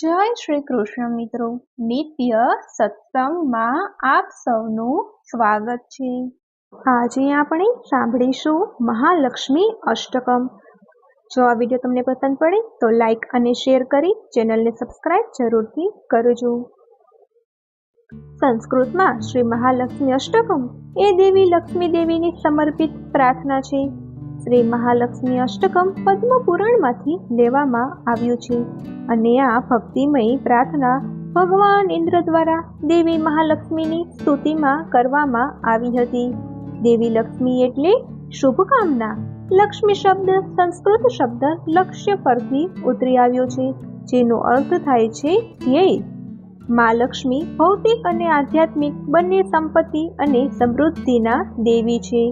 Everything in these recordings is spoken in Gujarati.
જય શ્રી કૃષ્ણ મિત્રો, નિત્ય સત્સંગમાં આપ સૌનું સ્વાગત છે। આજે આપણે સાંભળીશું મહાલક્ષ્મી અષ્ટકમ। જો આ વિડીયો તમને પસંદ પડે તો લાઈક અને શેર કરી ચેનલને સબસ્ક્રાઇબ જરૂરથી કરજો। સંસ્કૃતમાં શ્રી મહાલક્ષ્મી અષ્ટકમ એ દેવી લક્ષ્મી દેવીને સમર્પિત પ્રાર્થના છે। શ્રી મહાલક્ષ્મી અષ્ટકમ પદ્મ પુરાણમાંથી લેવામાં આવ્યું છે અને આ ભક્તિમય પ્રાર્થના ભગવાન ઇન્દ્ર દ્વારા દેવી મહાલક્ષ્મીની સ્તુતિમાં કરવામાં આવી હતી। દેવી લક્ષ્મી એટલે શુભકામના। લક્ષ્મી શબ્દ સંસ્કૃત શબ્દ લક્ષ્ય પરથી ઉતરી આવ્યો છે, જેનો અર્થ થાય છે ધ્યેય। મા લક્ષ્મી ભૌતિક અને આધ્યાત્મિક બંને સંપત્તિ અને સમૃદ્ધિના દેવી છે।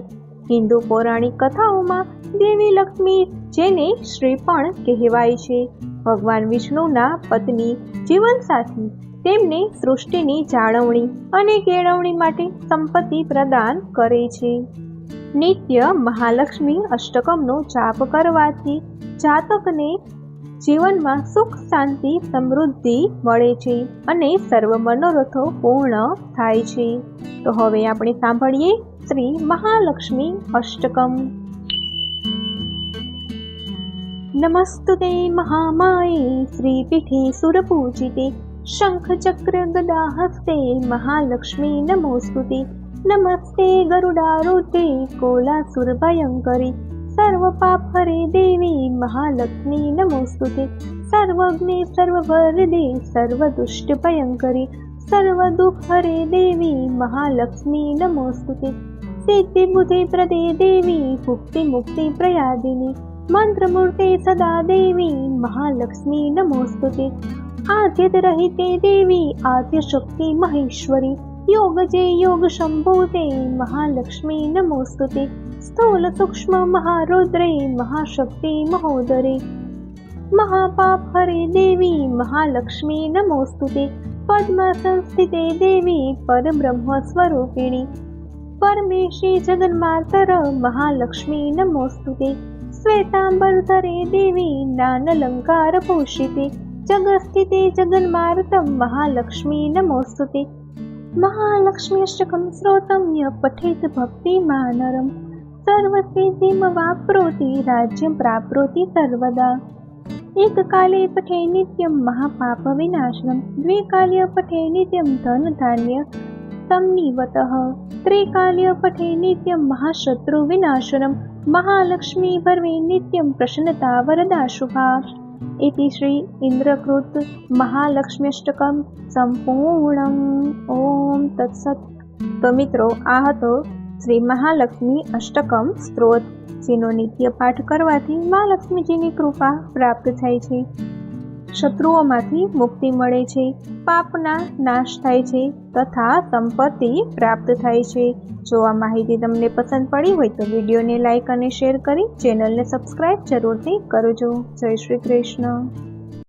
હિન્દુ પૌરાણિક કથાઓમાં દેવી લક્ષ્મી, જેને શ્રી પણ કહેવાય છે, ભગવાન વિષ્ણુના પત્ની જીવનસાથી, તેમને સૃષ્ટિની જાળવણી અને કેળવણી માટે સંપત્તિ પ્રદાન કરે છે। નિત્ય મહાલક્ષ્મી અષ્ટકમનો જાપ કરવાથી જાતકને જીવનમાં સુખ, શાંતિ, સમૃદ્ધિ મળે છે અને સર્વ મનોરથો પૂર્ણ થાય છે। તો હવે આપણે સાંભળીએ શ્રી મહાલક્ષ્મી અષ્ટકમ। નમસ્તુતે મહામાયે શ્રીપીઠે સુરપૂજિતે શંખ ચક્ર ગદા હસ્તે મહાલક્ષ્મી નમોસ્તુતે। નમસ્તે ગરુડારૂઢે કોલાસુર ભયંકરી સર્વ પાપ હરે દેવી મહાલક્ષ્મી નમોસ્તુતે। સર્વજ્ઞે સર્વવરદે સર્વ દુષ્ટ ભયંકરી સર્વ દુઃખ હરે દેવી મહાલક્ષ્મી નમોસ્તુતે। સિદ્ધિ બુદ્ધિ પ્રદે દેવી ભુક્તિ મુક્તિ પ્રયાદિની મંત્રમૂર્તે સદા દેવી મહાલક્ષ્મી નમોસ્તુતે। આદ્યત રહિતે દેવી આદ્ય શક્તિ મહેશ્વરી યોગ જે યોગ શંભૂતે મહાલક્ષ્મી નમોસ્તુતે। સ્થૂલ સૂક્ષ્મ મહારુદ્રે મહાશક્તિ મહોદરે મહાપાપ હરે દેવી મહાલક્ષ્મી નમોસ્તુતે। પદ્માસન સ્થિતે દેવી પરબ્રહ્મ સ્વરૂપિણી પરમેશી જગન્માતર મહાલક્ષ્મી નમોસ્તુતે। શ્વેતાંબરધરે દેવી નાનલંકાર ભૂષિતે જગસ્થિતે જગન્માર્તમ મહાલક્ષ્મી નમોસ્તુતે। મહાલક્ષ્મી અષ્ટકમ શ્રોતમ્ય પઠેત ભક્તિમાનરમ સર્વસિદ્ધિમવાપ્નોતિ રાજ્યં પ્રાપ્નોતિ સર્વદા। એક કાલે પઠે નિત્યમ મહાપાપ વિનાશનમ દ્વે કાલ્ય પઠે નિત્યમ ધન ધાન્ય સંનિવતઃ ત્રિકાલ્ય પઠે નિત્યમ મહાશત્રુ વિનાશનમ મહાલક્ષ્મી ભર્વે નિત્યમ પ્રસન્નતા વરદા શુભા। इति श्री इंद्रकृत महालक्ष्मी अष्टकम संपूर्णम। ओम तत्सत। तो मित्रों, आ हतो श्री महालक्ष्मी अष्टकम स्त्रोत, जेनो नित्य पाठ करवाथी मां लक्ष्मीजीनी कृपा प्राप्त थाय छे, शत्रुओमांथी मुक्ति मळे छे, पापना नाश थाय छे तथा संपत्ति प्राप्त थाय छे। जो आ माहिती तमने पसंद पड़ी होय तो विडियोने लाइक अने शेर करी चेनलने सब्सक्राइब जरूरथी करजो। जय श्री कृष्ण।